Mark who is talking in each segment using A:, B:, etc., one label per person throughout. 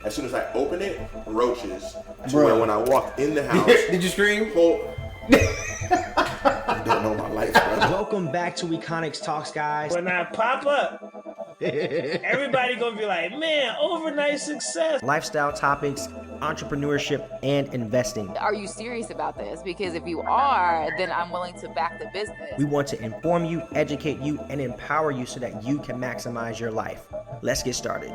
A: As soon as I open it, roaches. To where when I walked in the house,
B: did you scream?
A: You don't know my life, bro.
C: Welcome back to Econix Talks, guys.
D: When I pop up, everybody gonna be like, man, overnight success.
C: Lifestyle topics, entrepreneurship, and investing.
E: Are you serious about this? Because if you are, then I'm willing to back the business.
C: We want to inform you, educate you, and empower you so that you can maximize your life. Let's get started.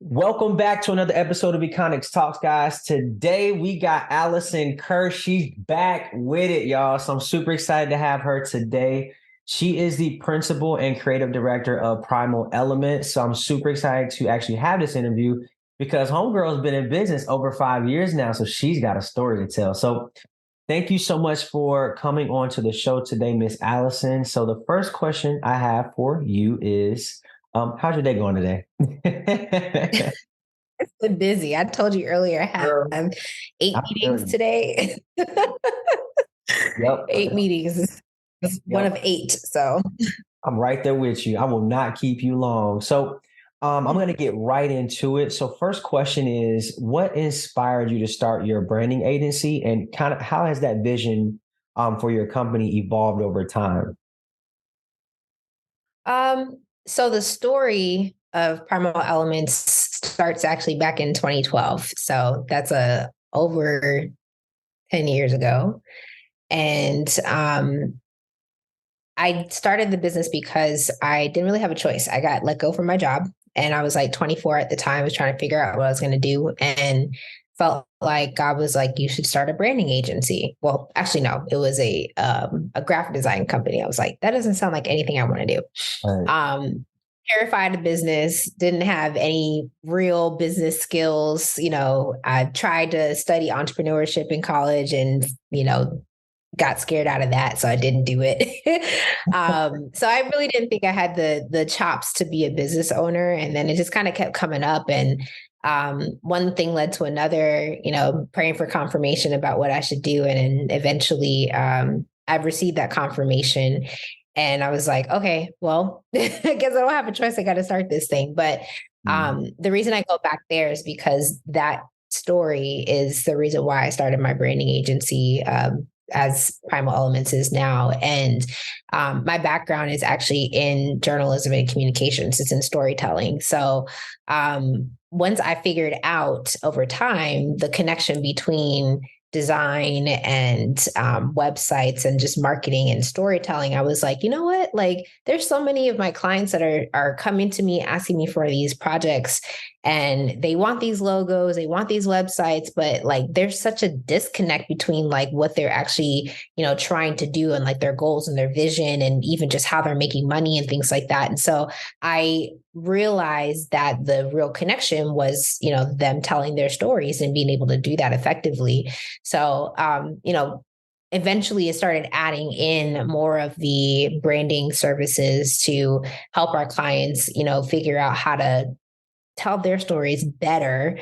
C: Welcome back to another episode of Econix Talks, guys. Today we got Allysen Kerr. She's back with it, y'all. So I'm super excited to have her today. She is the principal and creative director of Prymel Elements. So I'm super excited to actually have this interview because Homegirl's been in business over 5 years now. So she's got a story to tell. So thank you so much for coming on to the show today, Miss Allysen. So the first question I have for you is, how's your day going today?
F: It's been busy. I told you earlier I have 8 meetings today.
C: Yep.
F: 8 meetings. It's one of 8. So
C: I'm right there with you. I will not keep you long. So I'm going to get right into it. So first question is, what inspired you to start your branding agency, and kind of how has that vision for your company evolved over time?
F: So the story of Prymel Elements starts actually back in 2012. So that's over 10 years ago. And I started the business because I didn't really have a choice. I got let go from my job and I was like 24 at the time. I was trying to figure out what I was going to do and felt like God was like, you should start a branding agency. Well, actually, no, it was a graphic design company. I was like, that doesn't sound like anything I want to do. Right. Terrified of business, didn't have any real business skills. You know, I tried to study entrepreneurship in college and, got scared out of that. So I didn't do it. So I really didn't think I had the chops to be a business owner. And then it just kind of kept coming up. And one thing led to another, praying for confirmation about what I should do. And then eventually I've received that confirmation. And I was like, okay, well, I guess I don't have a choice. I got to start this thing. But the reason I go back there is because that story is the reason why I started my branding agency as Prymel Elements is now. And my background is actually in journalism and communications. It's in storytelling. So once I figured out over time the connection between design and websites and just marketing and storytelling, I was like, you know what? Like, there's so many of my clients that are coming to me asking me for these projects, and they want these logos, they want these websites, but like there's such a disconnect between like what they're actually, trying to do and like their goals and their vision and even just how they're making money and things like that. And so I realized that the real connection was, them telling their stories and being able to do that effectively. So, eventually it started adding in more of the branding services to help our clients, figure out how to tell their stories better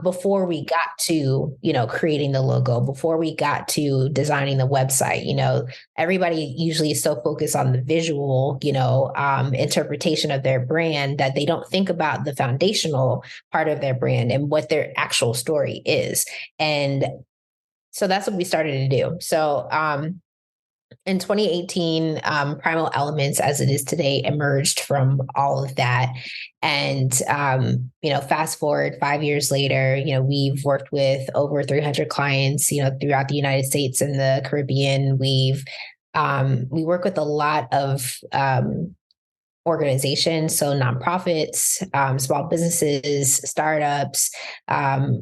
F: before we got to, creating the logo, before we got to designing the website. Everybody usually is so focused on the visual, interpretation of their brand that they don't think about the foundational part of their brand and what their actual story is. And so that's what we started to do. So in 2018, Prymel Elements, as it is today, emerged from all of that. And, fast forward 5 years later, we've worked with over 300 clients, throughout the United States and the Caribbean. We work with a lot of organizations, so nonprofits, small businesses, startups,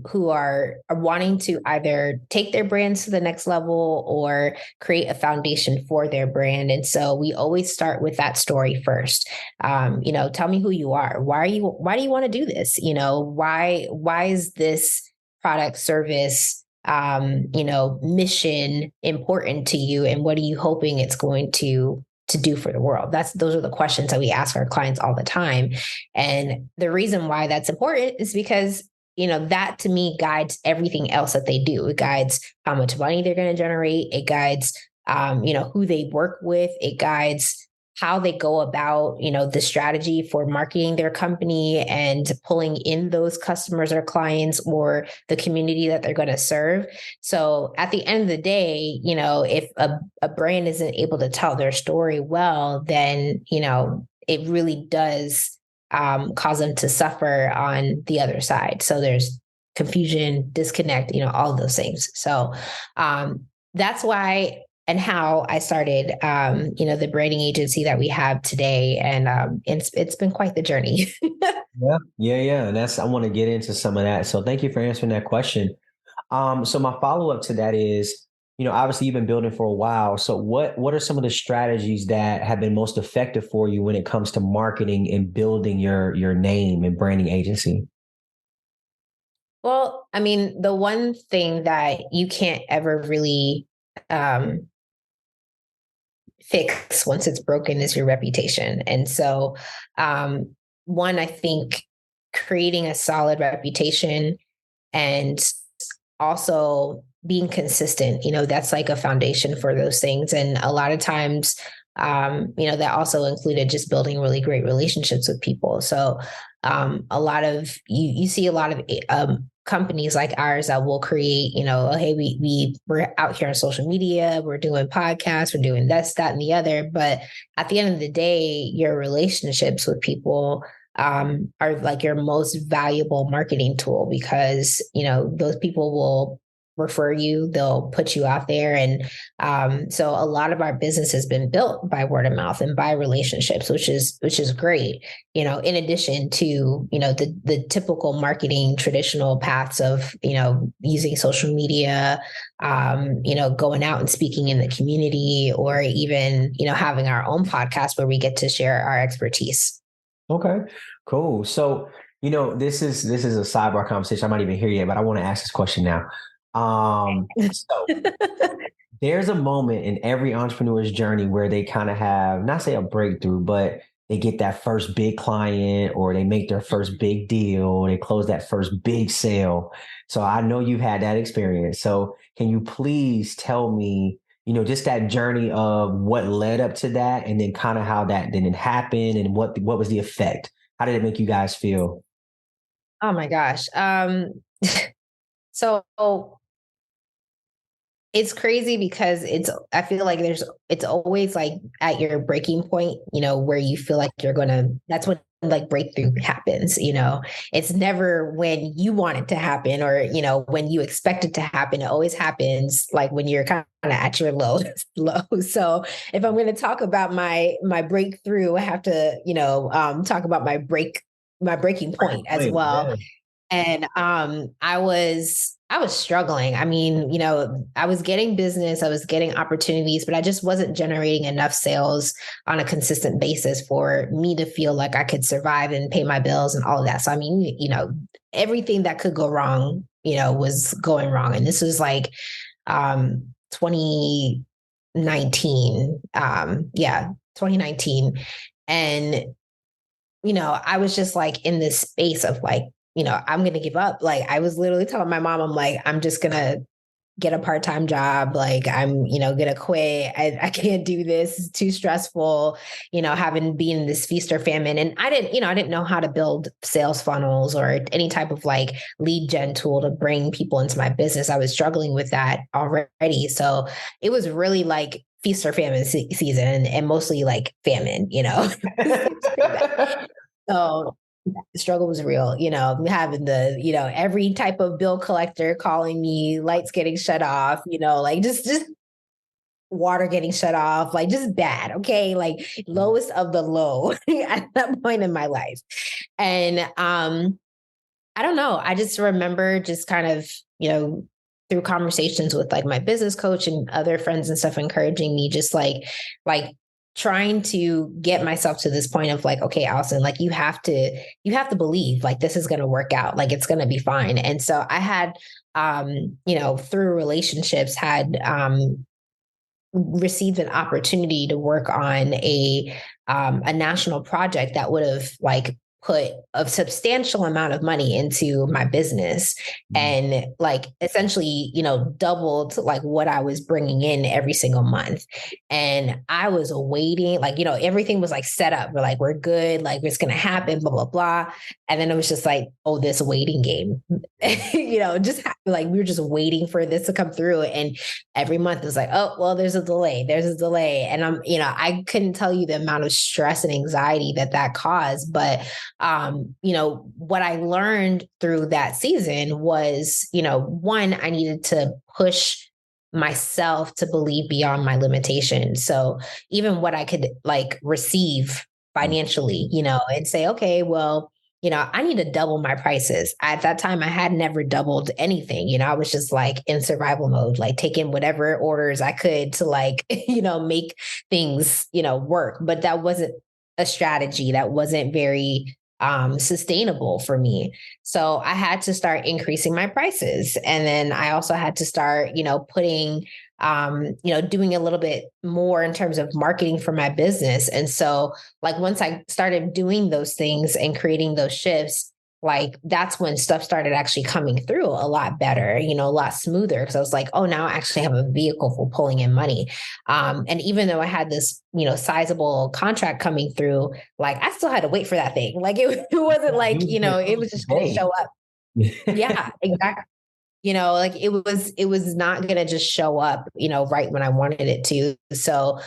F: who are wanting to either take their brands to the next level or create a foundation for their brand. And so we always start with that story first. Tell me who you are. Why do you want to do this? Why is this product, service, mission important to you? And what are you hoping it's going to do for the world? Those are the questions that we ask our clients all the time. And the reason why that's important is because that to me guides everything else that they do. It guides how much money they're going to generate. It guides, who they work with. It guides how they go about, the strategy for marketing their company and pulling in those customers or clients or the community that they're going to serve. So at the end of the day, if a brand isn't able to tell their story well, then, it really does cause them to suffer on the other side. So there's confusion, disconnect, all of those things. So that's why and how I started, the branding agency that we have today. And it's been quite the journey.
C: Yeah. And I want to get into some of that. So thank you for answering that question. So my follow-up to that is, obviously you've been building for a while. So what are some of the strategies that have been most effective for you when it comes to marketing and building your name and branding agency?
F: Well, I mean, the one thing that you can't ever really fix once it's broken is your reputation. And so, one, I think creating a solid reputation and also being consistent, that's like a foundation for those things. And a lot of times, that also included just building really great relationships with people. So a lot of you see a lot of companies like ours that will create, hey, we're out here on social media, we're doing podcasts, we're doing this, that, and the other. But at the end of the day, your relationships with people are like your most valuable marketing tool, because, those people will refer you, they'll put you out there. And so a lot of our business has been built by word of mouth and by relationships, which is great, in addition to, the typical marketing traditional paths of, using social media, going out and speaking in the community, or even, having our own podcast where we get to share our expertise.
C: Okay, cool. So, this is a sidebar conversation. I might even hear yet, but I want to ask this question now. So there's a moment in every entrepreneur's journey where they kind of have, not say a breakthrough, but they get that first big client, or they make their first big deal, they close that first big sale. So I know you've had that experience. So can you please tell me, just that journey of what led up to that, and then kind of how that didn't happen, and what was the effect? How did it make you guys feel?
F: Oh my gosh. So it's crazy because I feel like it's always like at your breaking point, where you feel like that's when like breakthrough happens, it's never when you want it to happen, or, when you expect it to happen. It always happens like when you're kind of at your low. So if I'm going to talk about my breakthrough, I have to, talk about my breaking point as well. Yeah. And I was struggling. I mean, I was getting business, I was getting opportunities, but I just wasn't generating enough sales on a consistent basis for me to feel like I could survive and pay my bills and all of that. So, I mean, everything that could go wrong, was going wrong. And this was like 2019. 2019. And, I was just like in this space of like, I'm going to give up. Like, I was literally telling my mom, I'm like, I'm just going to get a part-time job. Like, I'm, going to quit. I can't do this. It's too stressful, having been in this feast or famine. And I didn't know how to build sales funnels or any type of like lead gen tool to bring people into my business. I was struggling with that already. So it was really like feast or famine season, and mostly like famine, So the struggle was real, having the, every type of bill collector calling me, lights getting shut off, like just water getting shut off, like just bad. Okay. Like lowest of the low at that point in my life. And I don't know. I just remember just kind of, through conversations with like my business coach and other friends and stuff, encouraging me, just like trying to get myself to this point of like, okay, Allysen, like you have to believe like this is going to work out, like it's going to be fine. And so I had, through relationships had, received an opportunity to work on a national project that would have like put a substantial amount of money into my business and like essentially, doubled like what I was bringing in every single month. And I was waiting, like, everything was like set up. We're like, we're good. Like it's going to happen, blah, blah, blah. And then it was just like, oh, this waiting game, just like we were just waiting for this to come through. And every month it was like, oh, well, there's a delay. And I couldn't tell you the amount of stress and anxiety that caused. But what I learned through that season was, one, I needed to push myself to believe beyond my limitations. So even what I could like receive financially, and say, okay, well, I need to double my prices. At that time, I had never doubled anything. I was just like in survival mode, like taking whatever orders I could to like, make things, work. But that wasn't a strategy. That wasn't very sustainable for me. So I had to start increasing my prices. And then I also had to start, putting doing a little bit more in terms of marketing for my business. And so like once I started doing those things and creating those shifts, like that's when stuff started actually coming through a lot better, a lot smoother. Cause I was like, oh, now I actually have a vehicle for pulling in money. And even though I had this, sizable contract coming through, like I still had to wait for that thing. Like it wasn't like, it was just going to show up. Yeah, exactly. Like it was not going to just show up, right when I wanted it to. So,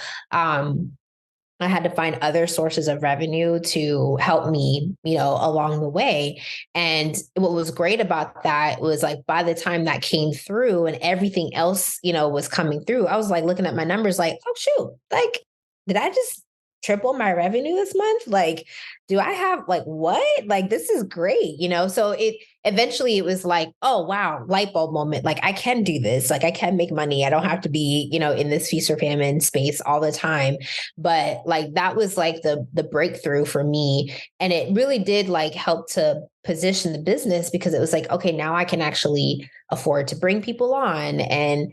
F: I had to find other sources of revenue to help me, along the way. And what was great about that was like, by the time that came through and everything else, was coming through, I was like looking at my numbers like, oh, shoot, like, did I just triple my revenue this month? Like, do I have like what? Like, this is great, So it was like, oh, wow, light bulb moment. Like, I can do this. Like, I can make money. I don't have to be, in this feast or famine space all the time. But like, that was like the breakthrough for me. And it really did like help to position the business because it was like, okay, now I can actually afford to bring people on and,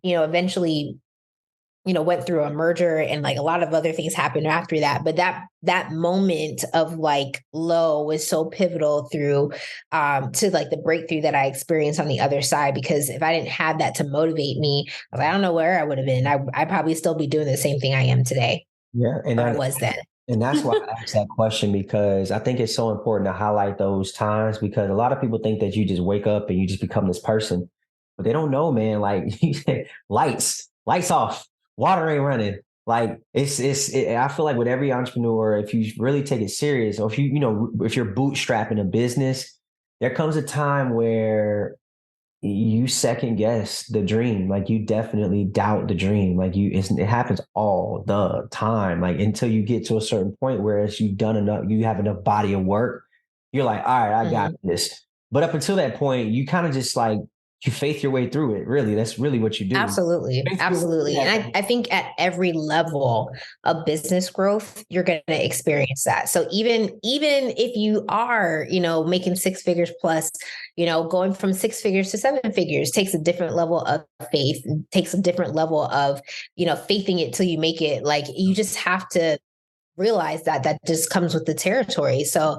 F: eventually went through a merger and like a lot of other things happened after that. But that moment of like low was so pivotal through to like the breakthrough that I experienced on the other side. Because if I didn't have that to motivate me, I don't know where I would have been. I'd probably still be doing the same thing I am today.
C: Yeah. And
F: I was then.
C: And that's why I asked that question, because I think it's so important to highlight those times, because a lot of people think that you just wake up and you just become this person, but they don't know, man, like lights off. Water ain't running. Like I feel like with every entrepreneur, if you really take it serious, or if if you're bootstrapping a business, there comes a time where you second guess the dream. Like you definitely doubt the dream. Like it happens all the time. Like until you get to a certain point where you've done enough, you have enough body of work. You're like, all right, I got this. But up until that point, you kind of just like, you faith your way through it. Really, that's really what you do.
F: Absolutely. And I think at every level of business growth, you're going to experience that. So even if you are, making 6 figures plus, going from 6 figures to 7 figures takes a different level of faith, takes a different level of, faithing it till you make it. Like you just have to realize that just comes with the territory. So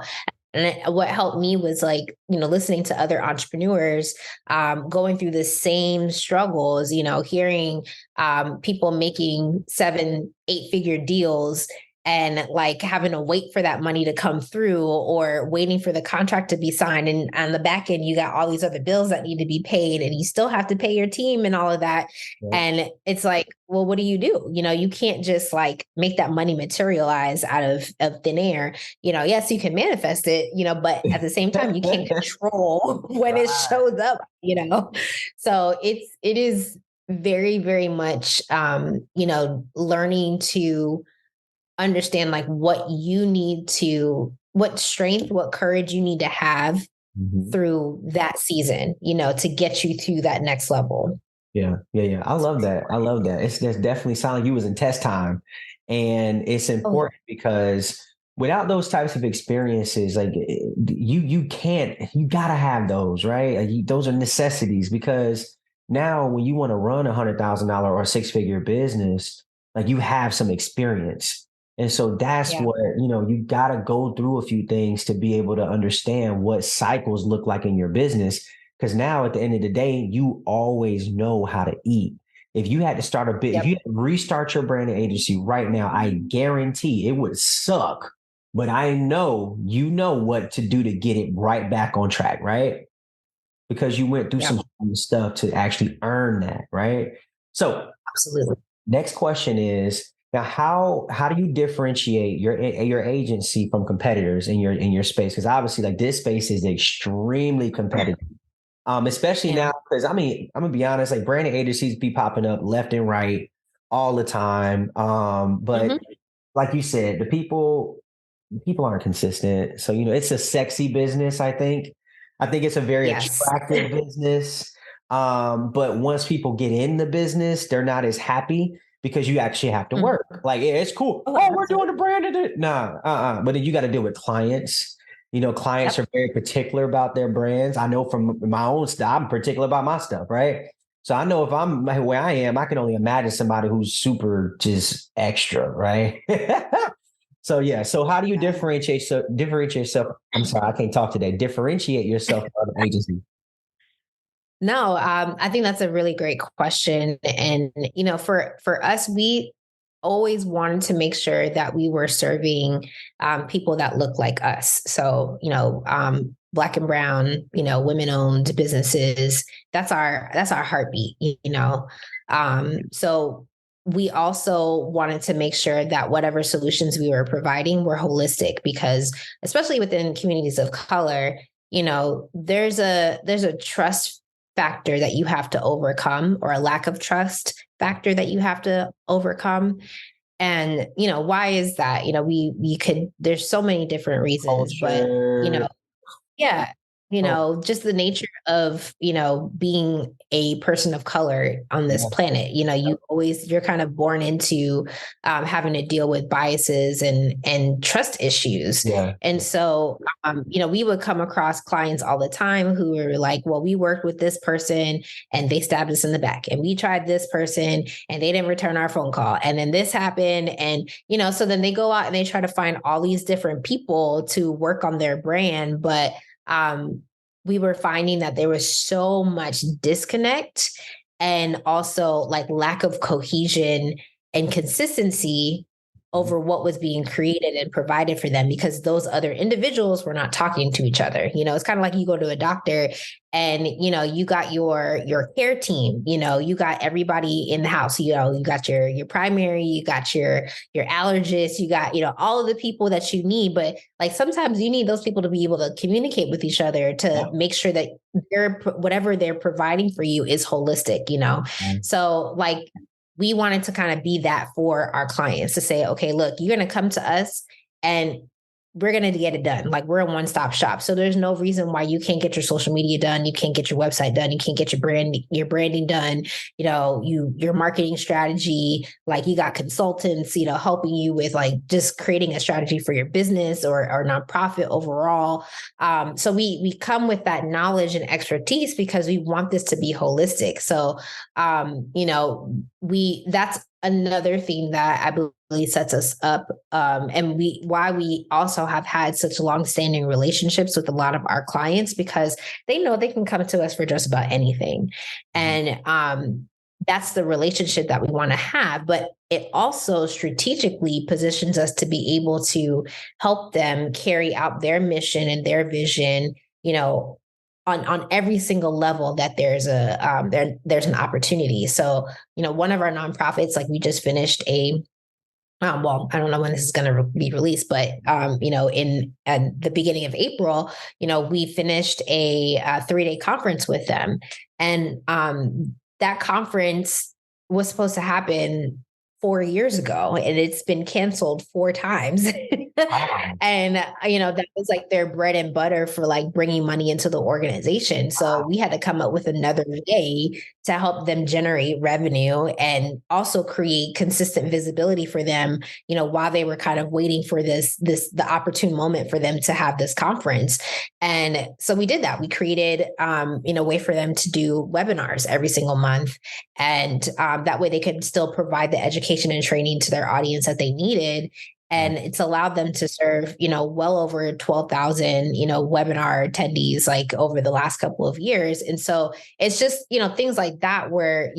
F: and what helped me was like, listening to other entrepreneurs going through the same struggles, hearing people making 7-8 figure deals and like having to wait for that money to come through or waiting for the contract to be signed. And on the back end, you got all these other bills that need to be paid and you still have to pay your team and all of that. Yeah. And it's like, well, what do? You can't just like make that money materialize out of thin air. Yes, you can manifest it, but at the same time, you can't control when it shows up, So it is very, very much, learning to understand like what strength, what courage you need to have through that season, to get you to that next level.
C: Yeah. I love that. That's definitely sound like you was in test time, and it's important because without those types of experiences, like you gotta have those, right? Like those are necessities, because now when you want to run $100,000 or a 6-figure business, like you have some experience. And so that's what, you got to go through a few things to be able to understand what cycles look like in your business. Because now at the end of the day, you always know how to eat. If you had to start a bit, if you had to restart your branding agency right now, I guarantee it would suck. But I know you know what to do to get it right back on track, right? Because you went through some stuff to actually earn that, right? So
F: Absolutely.
C: next question is, now how do you differentiate your agency from competitors in your space? Because obviously, like, this space is extremely competitive. Especially now, because I'm gonna be honest, like, branding agencies be popping up left and right all the time. But like you said, the people aren't consistent. So, it's a sexy business, I think. I think it's a very attractive business. But once people get in the business, they're not as happy because you actually have to work. Like, yeah, it's cool. Oh, we're doing the branded. Nah, But then you got to deal with clients. Clients are very particular about their brands. I know from my own stuff, I'm particular about my stuff, right? So I know if I'm where I am, I can only imagine somebody who's super just extra, right? So how do you differentiate yourself? I'm sorry, I can't talk today. Differentiate yourself from other agencies.
F: No, I think that's a really great question. And, for us, we always wanted to make sure that we were serving people that look like us. So, Black and brown, women-owned businesses. That's our heartbeat, So we also wanted to make sure that whatever solutions we were providing were holistic, because especially within communities of color, there's a trust factor that you have to overcome, or a lack of trust factor that you have to overcome. And, why is that? There's so many different reasons, but, just the nature of, being a person of color on this planet, you're kind of born into having to deal with biases and trust issues.
C: Yeah.
F: And so, we would come across clients all the time who were like, well, we worked with this person and they stabbed us in the back, and we tried this person and they didn't return our phone call. And then this happened. And, so then they go out and they try to find all these different people to work on their brand. But we were finding that there was so much disconnect, and also like lack of cohesion and consistency over what was being created and provided for them, because those other individuals were not talking to each other. It's kind of like you go to a doctor and, you got your care team, you got everybody in the house, you got your primary, you got your allergist, you got, all of the people that you need. But like, sometimes you need those people to be able to communicate with each other to make sure that whatever they're providing for you is holistic, So like, we wanted to kind of be that for our clients, to say, okay, look, you're going to come to us and we're going to get it done. Like, we're a one-stop shop. So there's no reason why you can't get your social media done. You can't get your website done. You can't get your branding done. Your marketing strategy, like, you got consultants, helping you with like just creating a strategy for your business or nonprofit overall. So we come with that knowledge and expertise because we want this to be holistic. So, that's another thing that I believe sets us up, and why we also have had such long-standing relationships with a lot of our clients, because they know they can come to us for just about anything. And that's the relationship that we want to have. But it also strategically positions us to be able to help them carry out their mission and their vision, on every single level that there's an opportunity. So, one of our nonprofits, like, we just finished well, I don't know when this is going to be released, but, at the beginning of April, we finished a 3-day conference with them. And that conference was supposed to happen 4 years ago, and it's been canceled 4 times. And, that was like their bread and butter for like bringing money into the organization. So we had to come up with another way to help them generate revenue and also create consistent visibility for them, while they were kind of waiting for the opportune moment for them to have this conference. And so we did that. We created, a way for them to do webinars every single month. And that way they could still provide the education and training to their audience that they needed. And it's allowed them to serve, well over 12,000, webinar attendees like over the last couple of years. And so it's just, things like that where,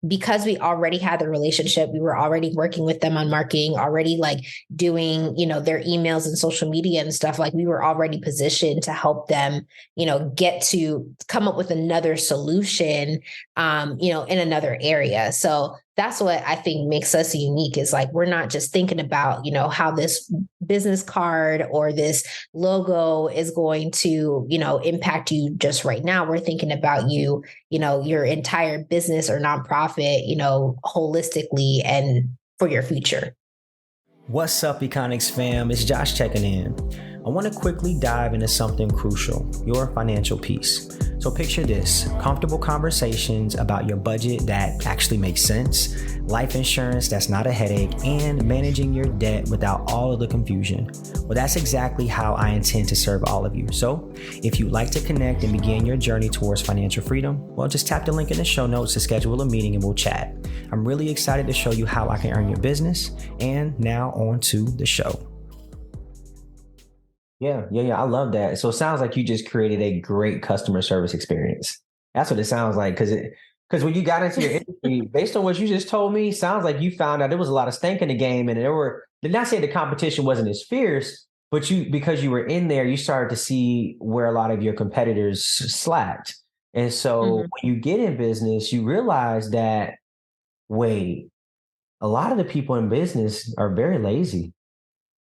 F: because we already had the relationship, we were already working with them on marketing, already like doing, their emails and social media and stuff, like we were already positioned to help them, get to come up with another solution, in another area. So that's what I think makes us unique is like, we're not just thinking about, how this business card or this logo is going to, impact you just right now. We're thinking about you, your entire business or nonprofit, holistically and for your future.
C: What's up, Econix fam? It's Josh checking in. I want to quickly dive into something crucial, your financial piece. So picture this, comfortable conversations about your budget that actually makes sense, life insurance that's not a headache, and managing your debt without all of the confusion. Well, that's exactly how I intend to serve all of you. So if you'd like to connect and begin your journey towards financial freedom, well, just tap the link in the show notes to schedule a meeting and we'll chat. I'm really excited to show you how I can earn your business. And now on to the show. Yeah. I love that. So it sounds like you just created a great customer service experience. That's what it sounds like. Because when you got into your industry, based on what you just told me, sounds like you found out there was a lot of stank in the game, and did not say the competition wasn't as fierce, but because you were in there, you started to see where a lot of your competitors slacked. And so when you get in business, you realize that, wait, a lot of the people in business are very lazy.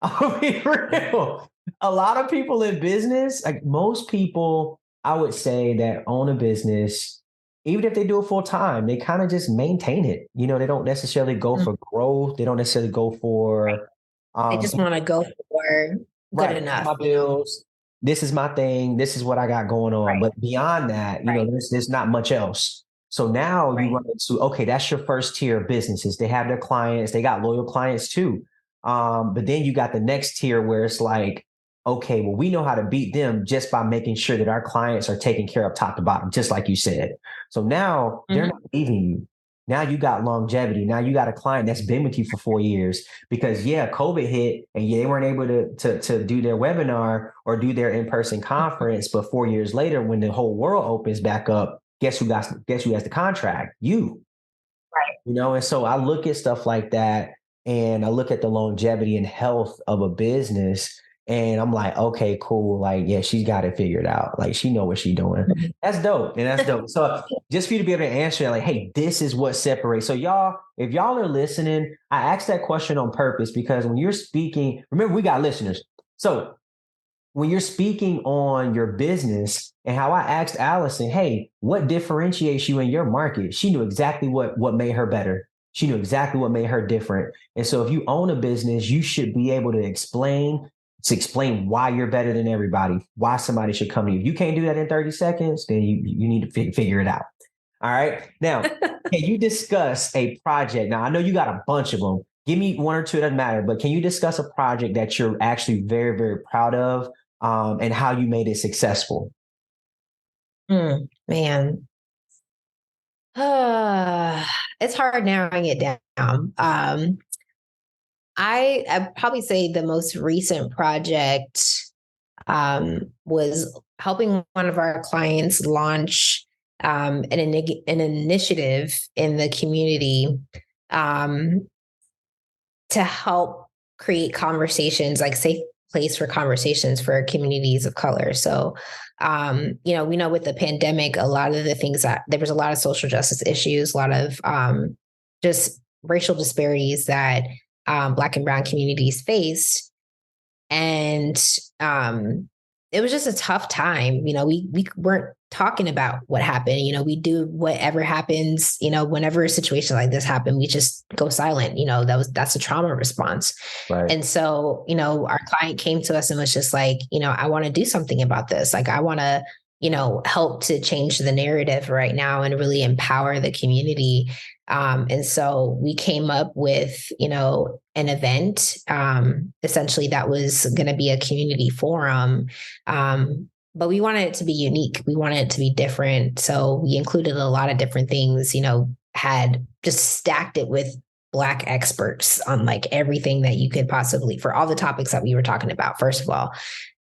C: I'll be real. A lot of people in business, like most people, I would say that own a business, even if they do it full time, they kind of just maintain it. They don't necessarily go for growth. They don't necessarily go for.
F: They just want to go for good enough.
C: My bills. This is my thing. This is what I got going on. Right. But beyond that, there's not much else. So now you run into, okay, that's your first tier of businesses. They have their clients. They got loyal clients too. But then you got the next tier where it's like, okay, well, we know how to beat them just by making sure that our clients are taken care of top to bottom, just like you said. So now they're not leaving you. Now you got longevity. Now you got a client that's been with you for 4 years because COVID hit and they weren't able to do their webinar or do their in-person conference. But 4 years later, when the whole world opens back up, guess who has the contract? You. Right. And so I look at stuff like that and I look at the longevity and health of a business. And I'm like, okay, cool. Like, yeah, she's got it figured out. Like, she know what she's doing. That's dope. And that's dope. So just for you to be able to answer, like, hey, this is what separates. So y'all, if y'all are listening, I asked that question on purpose because when you're speaking, remember, we got listeners. So when you're speaking on your business and how I asked Allysen, hey, what differentiates you in your market? She knew exactly what made her better. She knew exactly what made her different. And so if you own a business, you should be able to explain why you're better than everybody, why somebody should come to you. If you can't do that in 30 seconds, then you need to figure it out. All right. Now, can you discuss a project? Now, I know you got a bunch of them. Give me one or two, it doesn't matter, but can you discuss a project that you're actually very, very proud of and how you made it successful?
F: Man. It's hard narrowing it down. I'd probably say the most recent project was helping one of our clients launch an initiative in the community to help create conversations, like safe place for conversations for communities of color. So, we know with the pandemic, a lot of the things that there was a lot of social justice issues, a lot of just racial disparities that Black and Brown communities faced. And it was just a tough time. We weren't talking about what happened. We do whatever happens, whenever a situation like this happened, we just go silent. That's a trauma response. Right. And so, our client came to us and was just like, I want to do something about this. Like, I want to, help to change the narrative right now and really empower the community. And so we came up with, an event, essentially that was going to be a community forum. But we wanted it to be unique. We wanted it to be different. So we included a lot of different things, had just stacked it with Black experts on like everything that you could possibly, for all the topics that we were talking about, first of all.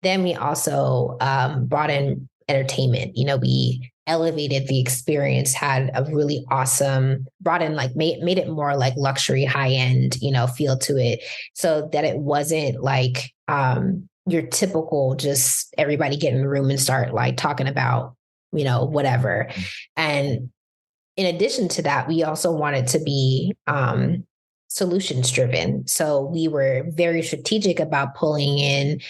F: Then we also brought in entertainment. We elevated the experience, had a really awesome, brought in like made it more like luxury, high end, feel to it, so that it wasn't like your typical just everybody get in the room and start like talking about, whatever. And in addition to that, we also wanted to be solutions driven. So we were very strategic about pulling in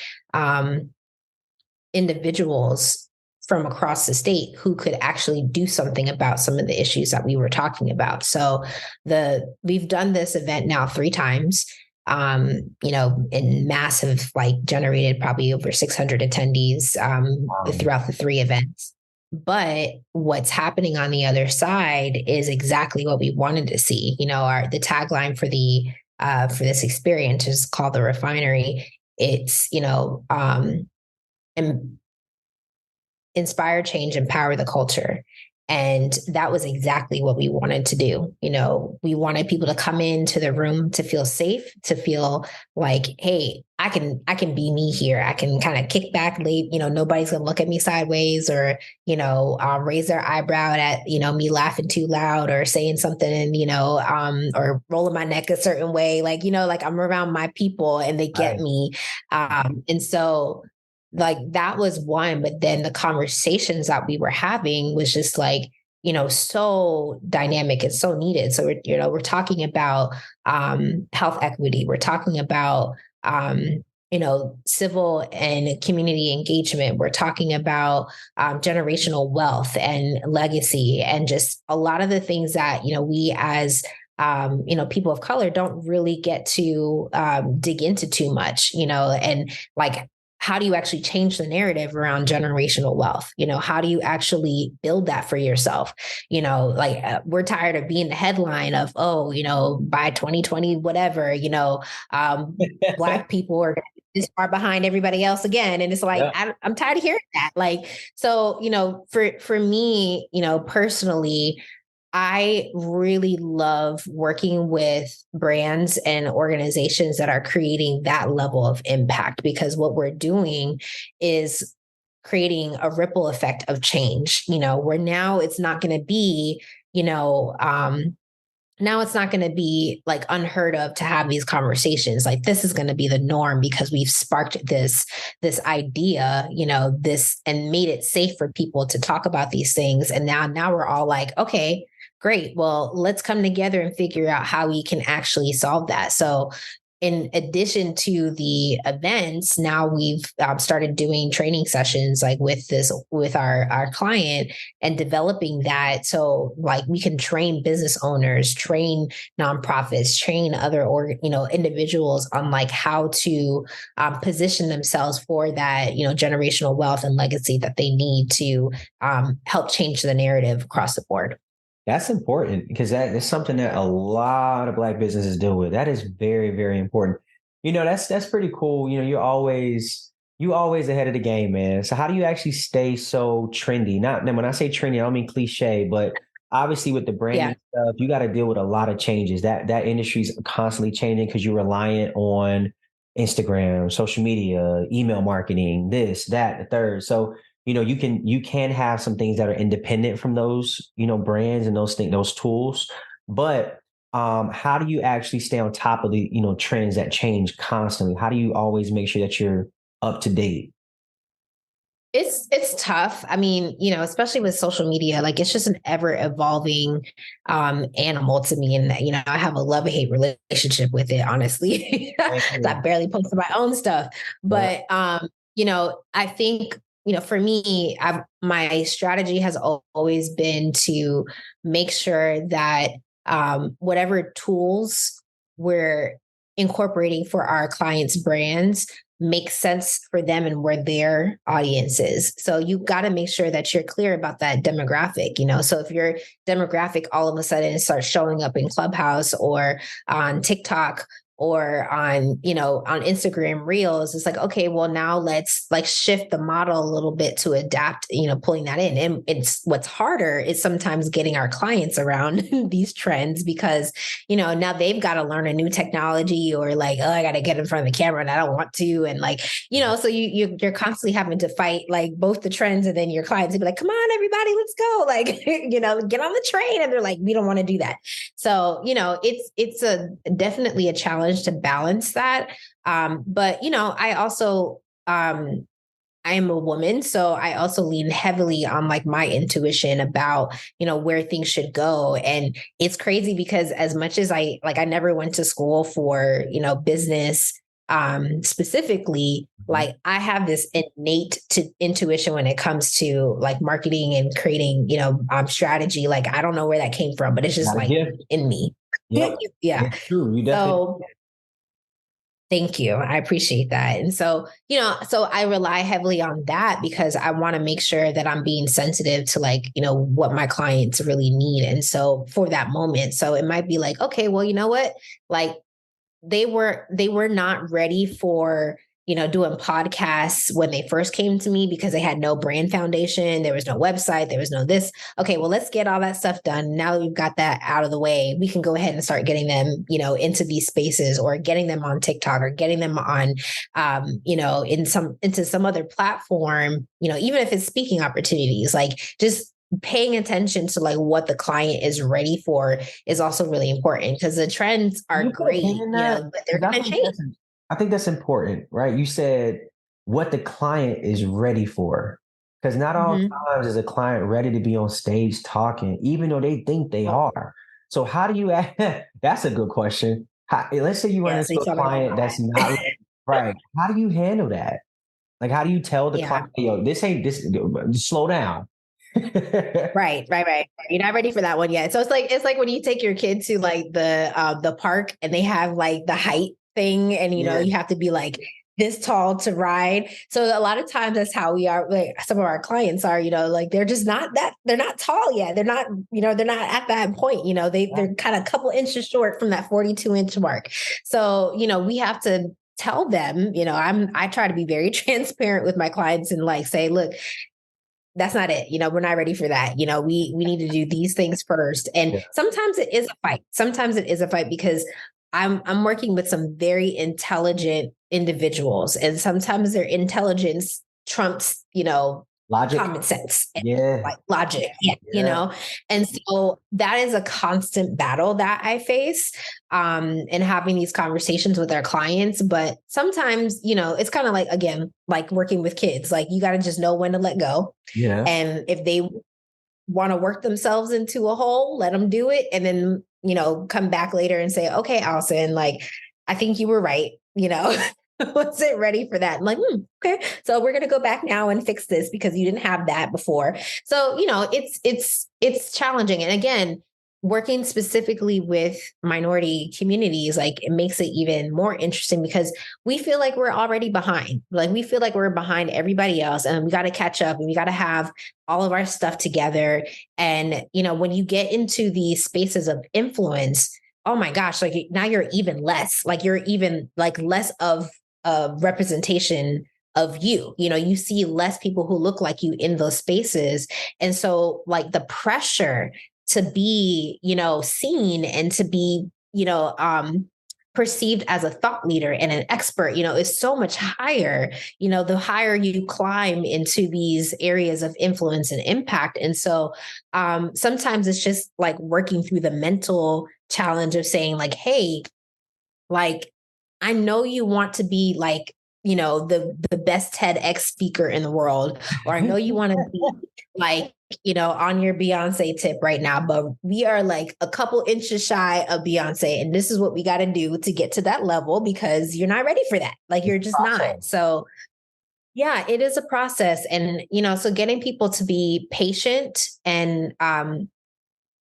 F: individuals from across the state who could actually do something about some of the issues that we were talking about. So we've done this event now 3 times, and massive, like generated probably over 600 attendees throughout the 3 events. But what's happening on the other side is exactly what we wanted to see. The tagline for this experience is called The Refinery. It's, inspire change, empower the culture. And that was exactly what we wanted to do. We wanted people to come into the room to feel safe, to feel like, hey, I can be me here. I can kind of kick back late, nobody's gonna look at me sideways or, raise their eyebrow at, me laughing too loud or saying something, or rolling my neck a certain way. Like, like I'm around my people and they get me. And so like that was one, but then the conversations that we were having was just like, so dynamic and so needed. So we're talking about health equity. We're talking about civil and community engagement. We're talking about generational wealth and legacy, and just a lot of the things that we as people of color don't really get to dig into too much, and like, how do you actually change the narrative around generational wealth? How do you actually build that for yourself? We're tired of being the headline of, by 2020, whatever, Black people are this far behind everybody else again. And it's like, I'm tired of hearing that. Like, so, for me, personally, I really love working with brands and organizations that are creating that level of impact, because what we're doing is creating a ripple effect of change, where now it's not going to be, now it's not going to be like unheard of to have these conversations. Like this is going to be the norm because we've sparked this idea, this, and made it safe for people to talk about these things. And now we're all like, okay, great. Well, let's come together and figure out how we can actually solve that. So in addition to the events, now we've started doing training sessions like with our client and developing that. So like we can train business owners, train nonprofits, train other individuals on like how to position themselves for that, generational wealth and legacy that they need to help change the narrative across the board.
C: That's important because that is something that a lot of Black businesses deal with. That is very, very important. That's pretty cool. You're always ahead of the game, man. So how do you actually stay so trendy? Not when I say trendy, I don't mean cliche, but obviously with the branding stuff, you got to deal with a lot of changes. That industry is constantly changing because you're reliant on Instagram, social media, email marketing, this, that, the third. So you can have some things that are independent from those, brands and those things, those tools. But how do you actually stay on top of the, trends that change constantly? How do you always make sure that you're up to date?
F: It's tough. I mean, especially with social media, like it's just an ever evolving animal to me. And, I have a love-hate relationship with it, honestly. I barely post my own stuff. But, I think, for me, my strategy has always been to make sure that whatever tools we're incorporating for our clients' brands make sense for them and where their audience is. So you got to make sure that you're clear about that demographic, So if your demographic all of a sudden starts showing up in Clubhouse or on TikTok, or on, on Instagram Reels. It's like, okay, well, now let's like shift the model a little bit to adapt, pulling that in. And it's what's harder is sometimes getting our clients around these trends because, now they've got to learn a new technology or like, oh, I got to get in front of the camera and I don't want to. And like, so you're constantly having to fight like both the trends and then your clients will be like, come on, everybody, let's go. Like, get on the train. And they're like, we don't want to do that. So, it's definitely a challenge to balance that. But, I also, I am a woman, so I also lean heavily on like my intuition about, where things should go. And it's crazy because as much as I never went to school for, business, specifically, like I have this innate intuition when it comes to like marketing and creating, strategy. Like, I don't know where that came from, but it's just like in me.
C: Yep.
F: Yeah.
C: It's true. You definitely.
F: Thank you. I appreciate that. And so, so I rely heavily on that because I want to make sure that I'm being sensitive to like, what my clients really need. And so for that moment, so it might be like, okay, well, you know what? Like they were not ready for, doing podcasts when they first came to me because they had no brand foundation. There was no website. There was no this. Okay, well, let's get all that stuff done. Now that we've got that out of the way, we can go ahead and start getting them, into these spaces or getting them on TikTok or getting them on, into some other platform, even if it's speaking opportunities, like just paying attention to like what the client is ready for is also really important because the trends are great, but they're going to change.
C: I think that's important, right? You said what the client is ready for. Because not all times is a client ready to be on stage talking, even though they think they are. So how do you that's a good question. Let's say you run into a client that's not right. How do you handle that? Like, how do you tell the client, yo, this ain't this, slow down.
F: Right. You're not ready for that one yet. So it's like when you take your kid to like the park and they have like the height thing and you have to be like this tall to ride. So a lot of times that's how we are, like some of our clients are, like they're just not they're not tall yet. They're not, they're not at that point, they're kind of a couple inches short from that 42-inch mark. So, we have to tell them, I try to be very transparent with my clients and like say, look, that's not it. We're not ready for that. We need to do these things first. And sometimes it is a fight. Sometimes it is a fight because I'm working with some very intelligent individuals and sometimes their intelligence trumps,
C: logic,
F: common sense,
C: and
F: like logic, and so that is a constant battle that I face, and having these conversations with our clients. But sometimes, it's kind of like, again, like working with kids, like you got to just know when to let go.
C: Yeah.
F: And if they want to work themselves into a hole, let them do it. And then, come back later and say, okay, Allison, like, I think you were right, wasn't ready for that. I'm like, okay. So we're going to go back now and fix this because you didn't have that before. So, it's challenging. And again, working specifically with minority communities, like it makes it even more interesting because we feel like we're already behind. Like we feel like we're behind everybody else and we got to catch up and we got to have all of our stuff together. And, when you get into these spaces of influence, oh my gosh, like now you're even less, like you're even like less of a representation of you, you see less people who look like you in those spaces. And so like the pressure to be, seen and to be, perceived as a thought leader and an expert, is so much higher, the higher you climb into these areas of influence and impact. And so sometimes it's just like working through the mental challenge of saying like, hey, like, I know you want to be like, the best TEDx speaker in the world, or I know you want to be like, on your Beyonce tip right now, but we are like a couple inches shy of Beyonce. And this is what we got to do to get to that level because you're not ready for that. Like you're just not. So yeah, it is a process. And, so getting people to be patient and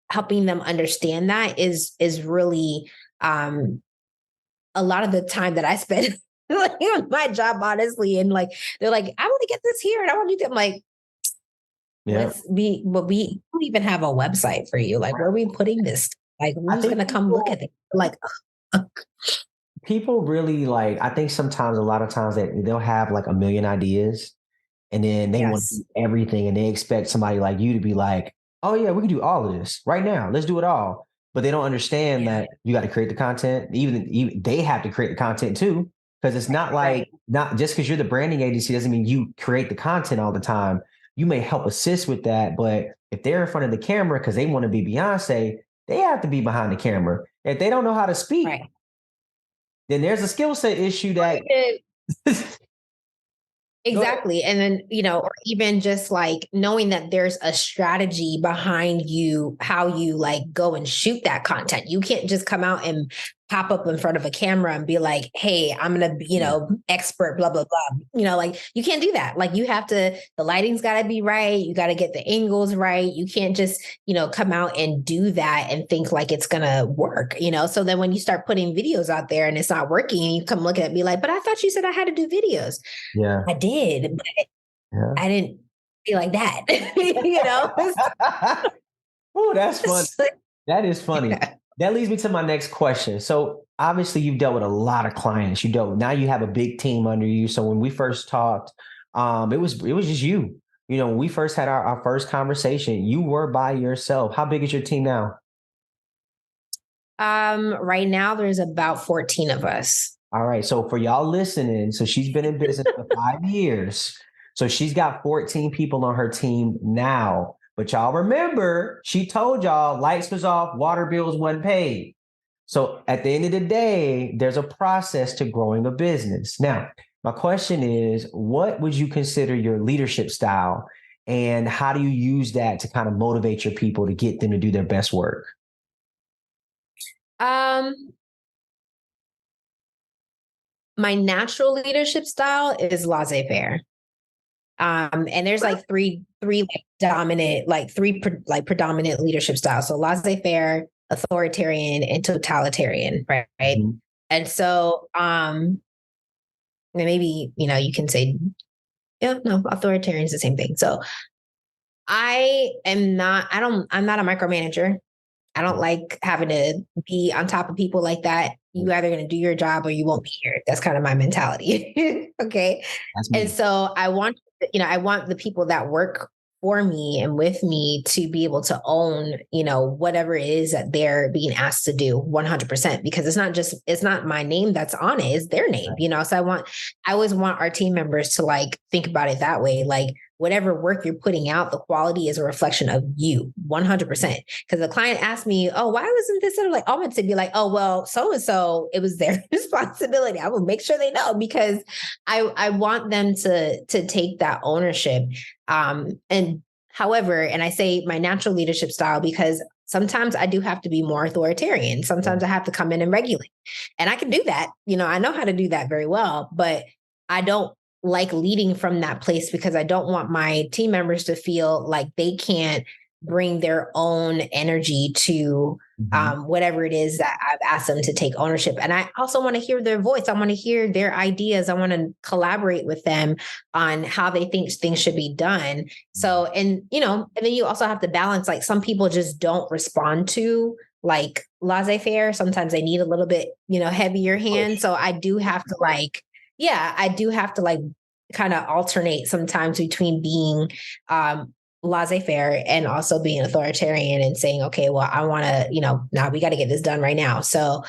F: helping them understand that is really a lot of the time that I spend like on my job, honestly. And like, they're like, I want to get this here and I want to do that. I'm like, we don't even have a website for you. Like, where are we putting this? Like, who's going to come look at it? Like,
C: people really like, I think sometimes, a lot of times that they'll have like a million ideas and then they want to
F: Yes.
C: do everything and they expect somebody like you to be like, oh yeah, we can do all of this right now. Let's do it all. But they don't understand
F: Yeah.
C: that you got to create the content. Even they have to create the content too. Because it's not like,
F: Right.
C: not just because you're the branding agency doesn't mean you create the content all the time. You may help assist with that, but if they're in front of the camera because they want to be Beyonce, they have to be behind the camera. If they don't know how to speak,
F: Right.
C: then there's a skill set issue that
F: Exactly. And then, or even just like knowing that there's a strategy behind you, how you like go and shoot that content. You can't just come out and pop up in front of a camera and be like, hey, I'm going to be, expert, blah, blah, blah. Like you can't do that. Like you have to, the lighting's got to be right. You got to get the angles right. You can't just, come out and do that and think like it's going to work, So then when you start putting videos out there and it's not working and you come look at it and be like, but I thought you said I had to do videos.
C: Yeah.
F: I did, but I didn't feel like that,
C: Oh, that's funny. That is funny. Yeah. That leads me to my next question. So obviously you've dealt with a lot of clients. Now you have a big team under you. So when we first talked, it was just you. When we first had our first conversation, you were by yourself. How big is your team now?
F: Right now there's about 14 of us.
C: All right. So for y'all listening, so she's been in business for 5 years. So she's got 14 people on her team now. But y'all remember, she told y'all lights was off, water bills wasn't paid. So at the end of the day, there's a process to growing a business. Now, my question is, what would you consider your leadership style? And how do you use that to kind of motivate your people to get them to do their best work?
F: My natural leadership style is laissez-faire. And there's like three predominant leadership styles. So laissez-faire, authoritarian, and totalitarian, right? Mm-hmm. And so, maybe, you can say, authoritarian is the same thing. So I'm not a micromanager. I don't like having to be on top of people like that. You either going to do your job or you won't be here. That's kind of my mentality. Okay. And so I want the people that work for me and with me to be able to own, whatever it is that they're being asked to do 100%, because it's not my name that's on it, it's their name, So I always want our team members to like, think about it that way. Like whatever work you're putting out, the quality is a reflection of you 100%. Because the client asked me, oh, why wasn't this? And I'm like, I'm going to be like, oh, well, so-and-so, it was their responsibility. I will make sure they know, because I want them to take that ownership. And I say my natural leadership style, because sometimes I do have to be more authoritarian. Sometimes I have to come in and regulate, and I can do that. I know how to do that very well, but I don't like leading from that place, because I don't want my team members to feel like they can't bring their own energy to whatever it is that I've asked them to take ownership. And I also want to hear their voice. I want to hear their ideas. I want to collaborate with them on how they think things should be done. So, and then you also have to balance, like some people just don't respond to like laissez-faire. Sometimes they need a little bit, heavier hand. So I do have to kind of alternate sometimes between being laissez-faire and also being authoritarian and saying, okay, well, I want to, now we got to get this done right now. So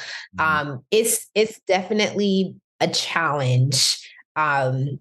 F: it's definitely a challenge to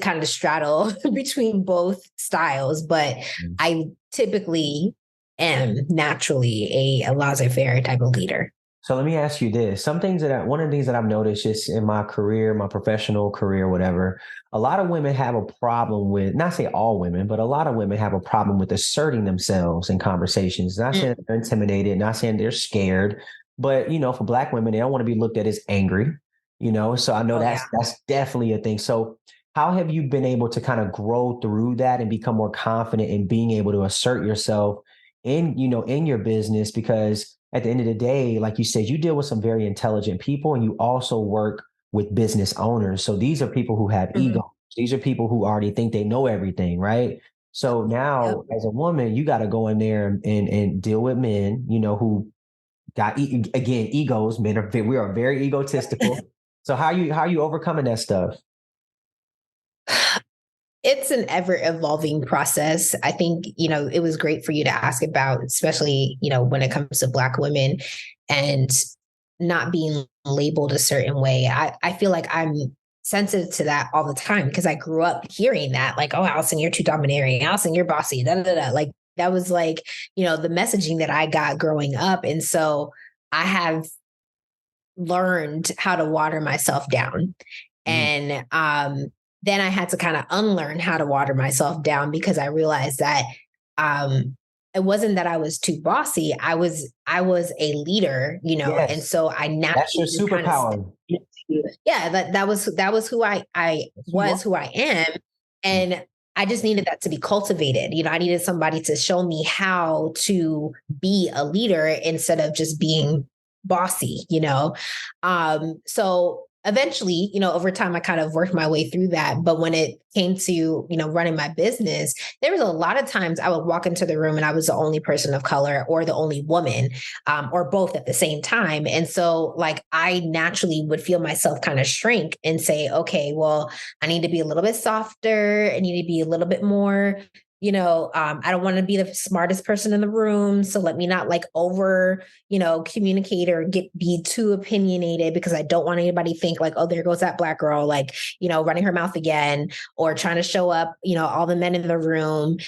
F: kind of straddle between both styles, but I typically am naturally a laissez-faire type of leader.
C: So let me ask you this. One of the things that I've noticed just in my career, my professional career, whatever, a lot of women have a problem with, not say all women, but a lot of women have a problem with asserting themselves in conversations. Not saying they're intimidated, not saying they're scared, but, for Black women, they don't want to be looked at as angry, so I know that's definitely a thing. So how have you been able to kind of grow through that and become more confident in being able to assert yourself in your business? Because at the end of the day, like you said, you deal with some very intelligent people, and you also work with business owners. So these are people who have ego. These are people who already think they know everything, right? So now as a woman, you got to go in there and deal with men, who again, egos. Men we are very egotistical. So how are you overcoming that stuff?
F: It's an ever evolving process. I think, it was great for you to ask about, especially, when it comes to Black women and not being labeled a certain way. I feel like I'm sensitive to that all the time because I grew up hearing that, like, oh, Allysen, you're too domineering. Allysen, you're bossy. Da, da, da, da. Like that was like, the messaging that I got growing up. And so I have learned how to water myself down. And then I had to kind of unlearn how to water myself down because I realized that it wasn't that I was too bossy. I was a leader,
C: Yes.
F: And so I naturally
C: that's your superpower.
F: That was who I was, who I am. And I just needed that to be cultivated. I needed somebody to show me how to be a leader instead of just being bossy, So eventually, over time, I kind of worked my way through that. But when it came to, running my business, there was a lot of times I would walk into the room and I was the only person of color or the only woman, or both at the same time. And so like, I naturally would feel myself kind of shrink and say, okay, well, I need to be a little bit softer. I need to be a little bit more, I don't want to be the smartest person in the room. So let me not like over, communicate or be too opinionated because I don't want anybody to think like, oh, there goes that Black girl, like, running her mouth again or trying to show up, all the men in the room.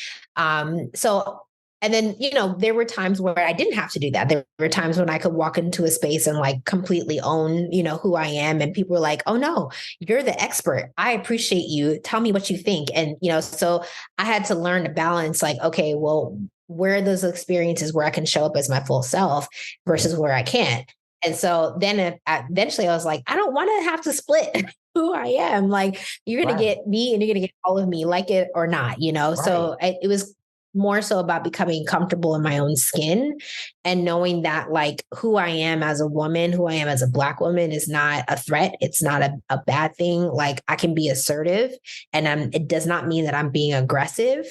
F: And then, there were times where I didn't have to do that. There were times when I could walk into a space and like completely own, who I am. And people were like, oh no, you're the expert. I appreciate you. Tell me what you think. And, so I had to learn to balance like, okay, well, where are those experiences where I can show up as my full self versus where I can't? And so then eventually I was like, I don't want to have to split who I am. Like you're going to get me and you're going to get all of me, like it or not, Right. So it was more so about becoming comfortable in my own skin and knowing that like who I am as a woman, who I am as a Black woman is not a threat. It's not a bad thing. Like I can be assertive and it does not mean that I'm being aggressive.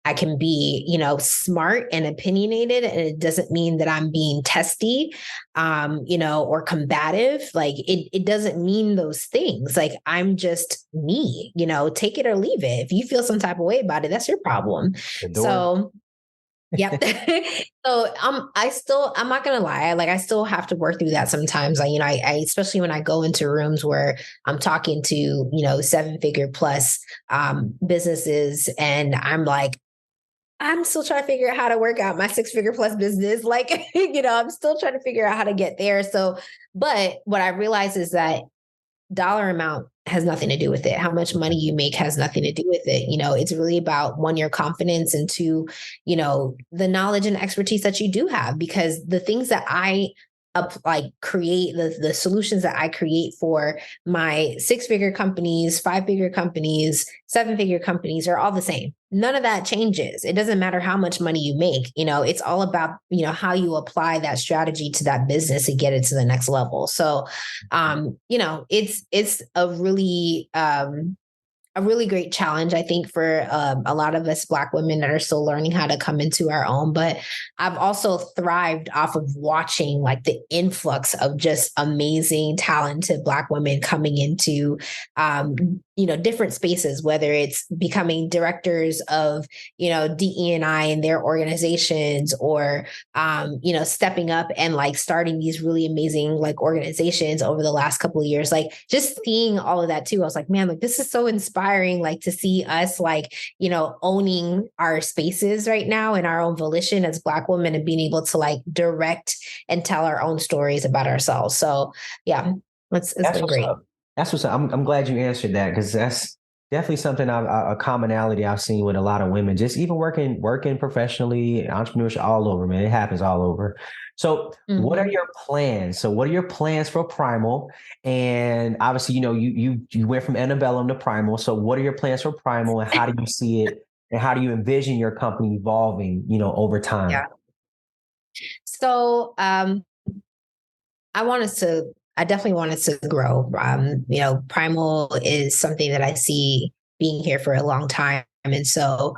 F: I can be, smart and opinionated, and it doesn't mean that I'm being testy, or combative. Like it doesn't mean those things. Like I'm just me, take it or leave it. If you feel some type of way about it, that's your problem. So yep. So I'm not gonna lie. Like I still have to work through that sometimes. I especially when I go into rooms where I'm talking to, 7-figure plus businesses, and I'm like, I'm still trying to figure out how to work out my 6-figure plus business. Like, I'm still trying to figure out how to get there. So, but what I realize is that dollar amount has nothing to do with it. How much money you make has nothing to do with it. It's really about one, your confidence, and two, the knowledge and expertise that you do have, because the things that I create, the solutions that I create for my 6-figure companies, 5-figure companies, 7-figure companies are all the same. None of that changes. It doesn't matter how much money you make. It's all about, how you apply that strategy to that business and get it to the next level. So, it's a really great challenge, I think, for a lot of us Black women that are still learning how to come into our own. But I've also thrived off of watching like the influx of just amazing, talented Black women coming into, different spaces, whether it's becoming directors of, DE&I in their organizations, or, stepping up and like starting these really amazing like organizations over the last couple of years. Like just seeing all of that too, I was like, man, like this is so inspiring, like to see us like, owning our spaces right now in our own volition as Black women and being able to like direct and tell our own stories about ourselves. So yeah, it's been great.
C: That's what's up. I'm glad you answered that, because that's definitely something a commonality I've seen with a lot of women, just even working professionally, entrepreneurship all over, man. It happens all over. So what are your plans? So what are your plans for Prymel? And obviously, you went from Antebellum to Prymel. So what are your plans for Prymel, and how do you see it? And how do you envision your company evolving, over time?
F: Yeah. So I definitely want us to grow. Prymel is something that I see being here for a long time. And so,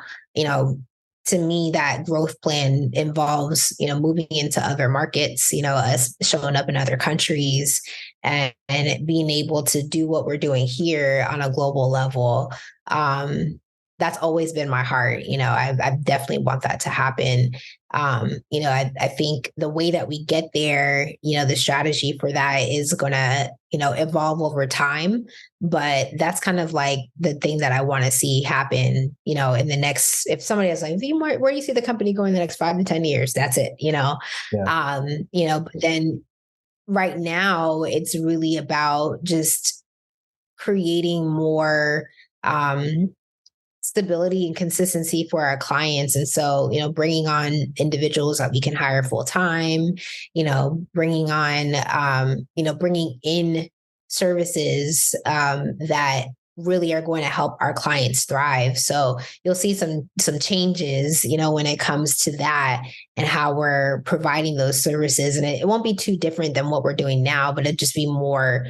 F: to me, that growth plan involves, moving into other markets, us showing up in other countries and being able to do what we're doing here on a global level. That's always been my heart. I definitely want that to happen. I think the way that we get there, the strategy for that is going to, evolve over time. But that's kind of like the thing that I want to see happen, in the next, if somebody is like, where do you see the company going in the next 5 to 10 years? That's it,
C: Yeah.
F: But then right now it's really about just creating more, stability and consistency for our clients. And so, bringing on individuals that we can hire full time, bringing on, bringing in services that really are going to help our clients thrive. So you'll see some changes, when it comes to that and how we're providing those services. And it won't be too different than what we're doing now, but it'd just be more,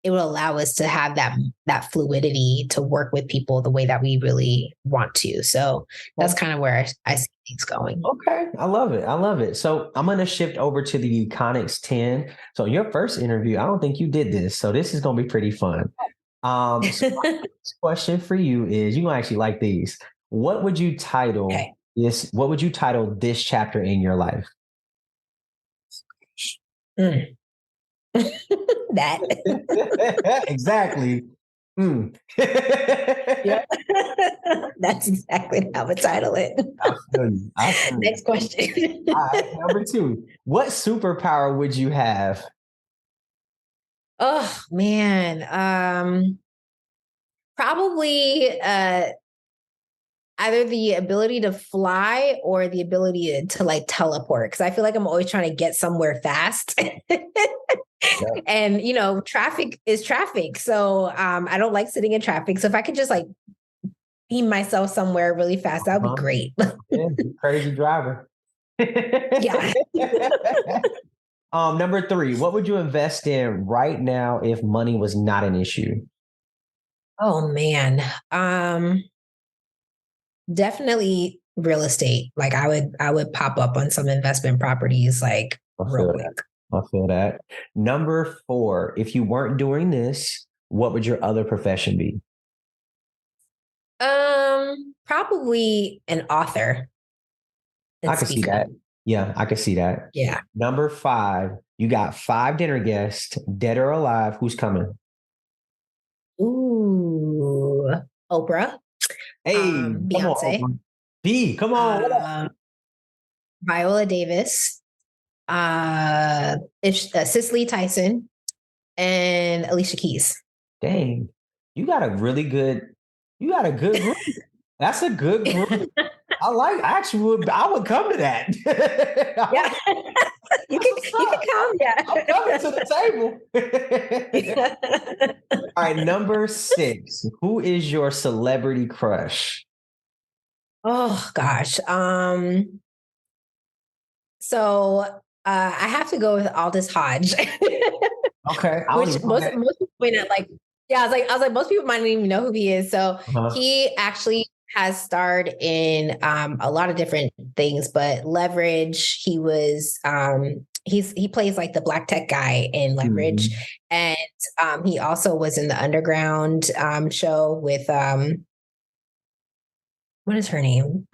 F: it will allow us to have that fluidity to work with people the way that we really want to. So that's kind of where I see things going.
C: Okay. I love it. I love it. So I'm going to shift over to the Econix 10. So your first interview, I don't think you did this. So this is going to be pretty fun. So my next question for you is, you're going to actually like these. What would you title this? What would you title this chapter in your life?
F: That
C: exactly.
F: Yeah. That's exactly how I would title it.
C: I feel you.
F: Next question.
C: All right, number 2. What superpower would you have?
F: Oh man. Probably either the ability to fly or the ability to like teleport. Cause I feel like I'm always trying to get somewhere fast. Yeah. And traffic is traffic. So I don't like sitting in traffic. So if I could just like beam myself somewhere really fast, that would be great.
C: Yeah, crazy driver.
F: Yeah.
C: Number 3, what would you invest in right now if money was not an issue?
F: Oh man. Definitely real estate. Like I would pop up on some investment properties like real quick.
C: I feel that. Number 4, if you weren't doing this, what would your other profession be?
F: Probably an author.
C: I can see that. Yeah, I can see that.
F: Yeah.
C: Number 5, you got 5 dinner guests, dead or alive. Who's coming?
F: Ooh, Oprah.
C: Hey,
F: Beyonce.
C: Come on.
F: Viola Davis. Cicely Tyson and Alicia Keys.
C: Dang, you got a good group. That's a good group. I would come to that.
F: Yeah. you can come. Yeah.
C: I'm coming to the table. All right, number 6. Who is your celebrity crush?
F: Oh gosh. So I have to go with Aldous Hodge.
C: Okay.
F: Which most people may not like. Yeah, I was like, most people might not even know who he is. So he actually has starred in a lot of different things, but Leverage, he was he plays like the black tech guy in Leverage. And he also was in the Underground show with what is her name?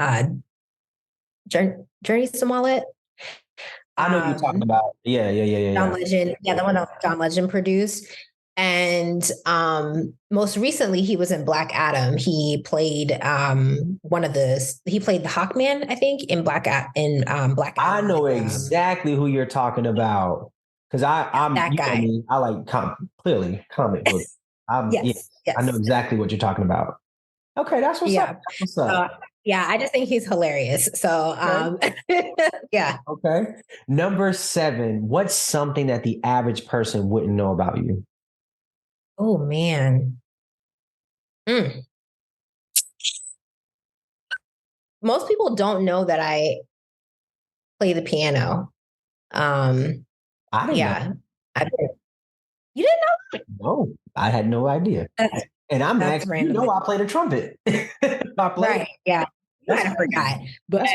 F: Journey Smollett.
C: I know you're talking about. Yeah.
F: John Legend. Yeah, the one that John Legend produced. And most recently, he was in Black Adam. He played he played the Hawkman, I think, in Black Adam.
C: I know exactly who you're talking about because I'm
F: that guy.
C: I like comic books.
F: Yes.
C: I know exactly what you're talking about. Okay, that's what's up. That's what's up.
F: Yeah, I just think he's hilarious. So, yeah.
C: Okay. Number 7, what's something that the average person wouldn't know about you?
F: Oh, man. Most people don't know that I play the piano.
C: I didn't know.
F: You didn't know?
C: No, I had no idea. And I'm actually, I play the trumpet.
F: Right. Yeah. kind of forgot. But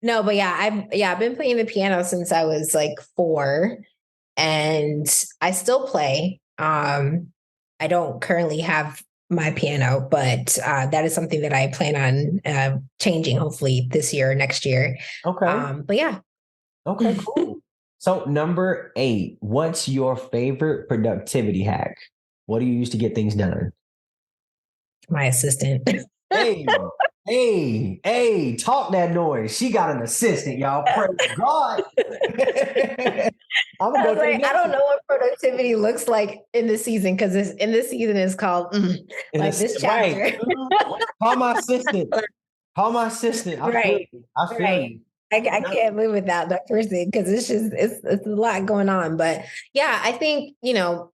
F: no, but I've been playing the piano since I was like 4, and I still play. I don't currently have my piano, but that is something that I plan on changing hopefully this year or next year.
C: Okay.
F: But yeah.
C: Okay, cool. So number 8, what's your favorite productivity hack? What do you use to get things done?
F: My assistant.
C: Hey, talk that noise. She got an assistant, y'all. Praise God.
F: I don't know what productivity looks like in this season, because in this season is called like this chapter.
C: Right. Call my assistant. I feel you.
F: I can't live without that person, because it's a lot going on. But yeah, I think,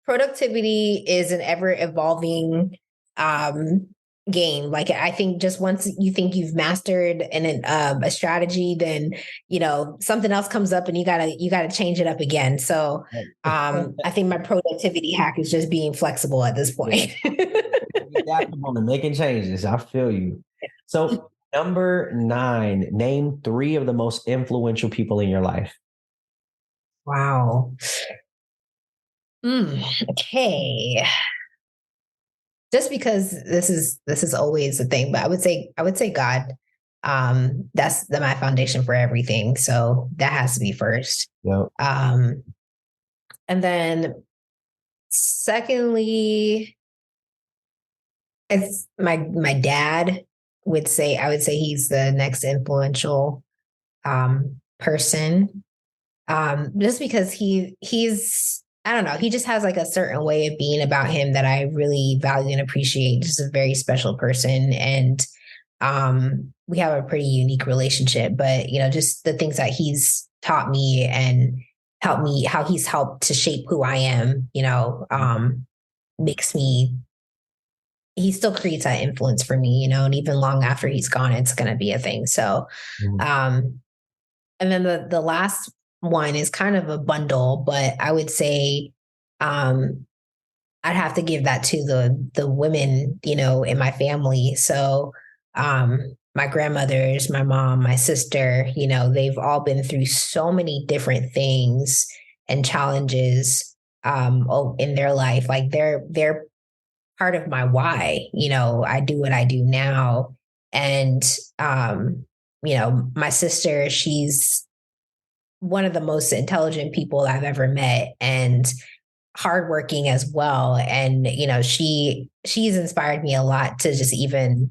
F: productivity is an ever evolving game. Like, I think just once you think you've mastered a strategy, then something else comes up and you gotta change it up again. So I think my productivity hack is just being flexible at this point.
C: Adaptable and making changes. I feel you. So number 9, name 3 of the most influential people in your life.
F: Wow. Okay. Just because this is always a thing, but I would say God. That's my foundation for everything. So that has to be first.
C: Yep.
F: And then secondly, it's my dad. I would say he's the next influential person. Just because he's, I don't know, he just has like a certain way of being about him that I really value and appreciate. Just a very special person. And we have a pretty unique relationship, but just the things that he's taught me and helped me, how he's helped to shape who I am, makes me, he still creates that influence for me, and even long after he's gone, it's going to be a thing. So, and then the last one is kind of a bundle, but I would say I'd have to give that to the women, in my family. So my grandmothers, my mom, my sister, they've all been through so many different things and challenges in their life. Like they're part of my why. I do what I do now. And my sister, she's one of the most intelligent people I've ever met, and hardworking as well. And, she's inspired me a lot to just even,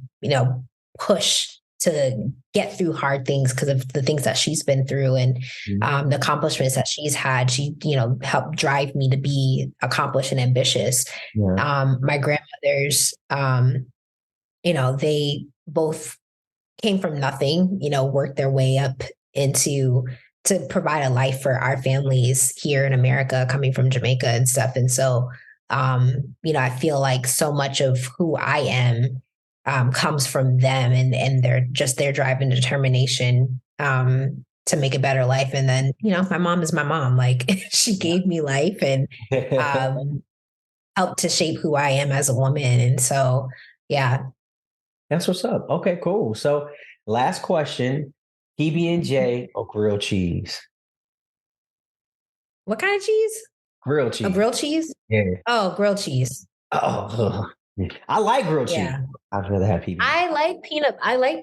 F: push to get through hard things because of the things that she's been through and the accomplishments that she's had. She, helped drive me to be accomplished and ambitious. Yeah. My grandmothers, they both came from nothing, worked their way up to provide a life for our families here in America, coming from Jamaica and stuff. And so, I feel like so much of who I am comes from them and their drive and determination to make a better life. And then, my mom is my mom. Like, she gave me life and helped to shape who I am as a woman. And so, yeah.
C: That's what's up. Okay, cool. So last question. PB&J or grilled cheese?
F: What kind of cheese?
C: Grilled cheese.
F: A grilled cheese?
C: Yeah.
F: Oh, grilled cheese.
C: Oh, I like grilled cheese.
F: Yeah.
C: I'd rather have PB.
F: I like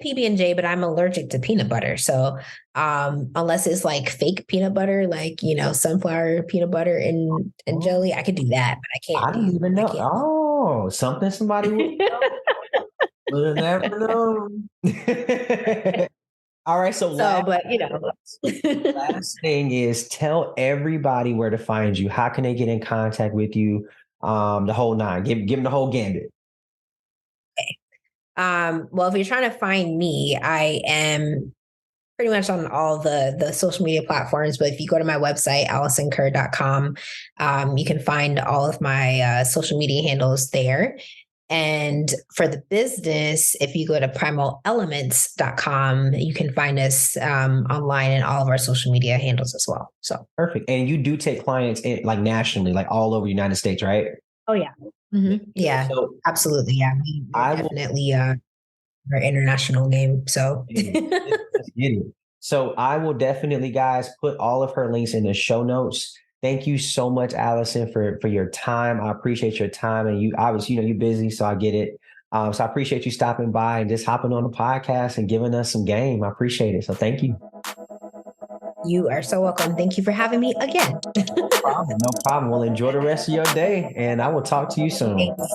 F: PB&J, but I'm allergic to peanut butter. So unless it's like fake peanut butter, like, sunflower peanut butter and jelly, I could do that, but I can't.
C: I didn't even know. Oh, something somebody would know. We'll never know. All right. So last thing is tell everybody where to find you. How can they get in contact with you? The whole 9. Give them the whole gambit.
F: Okay. Well, if you're trying to find me, I am pretty much on all the social media platforms. But if you go to my website, AllysenKerr.com, you can find all of my social media handles there. And for the business, if you go to PrymelElements.com, you can find us online and all of our social media handles as well. So
C: perfect. And you do take clients like nationally, like all over the United States, right?
F: Oh, yeah. Mm-hmm. Yeah, so absolutely. Yeah. We definitely our international game. So
C: Let's get it. So I will definitely, guys, put all of her links in the show notes. Thank you so much, Allysen, for your time. I appreciate your time, and you obviously, you're busy, so I get it. So I appreciate you stopping by and just hopping on the podcast and giving us some game. I appreciate it. So thank you.
F: You are so welcome. Thank you for having me again.
C: No problem. No problem. Well, enjoy the rest of your day, and I will talk to you soon.
F: Thanks.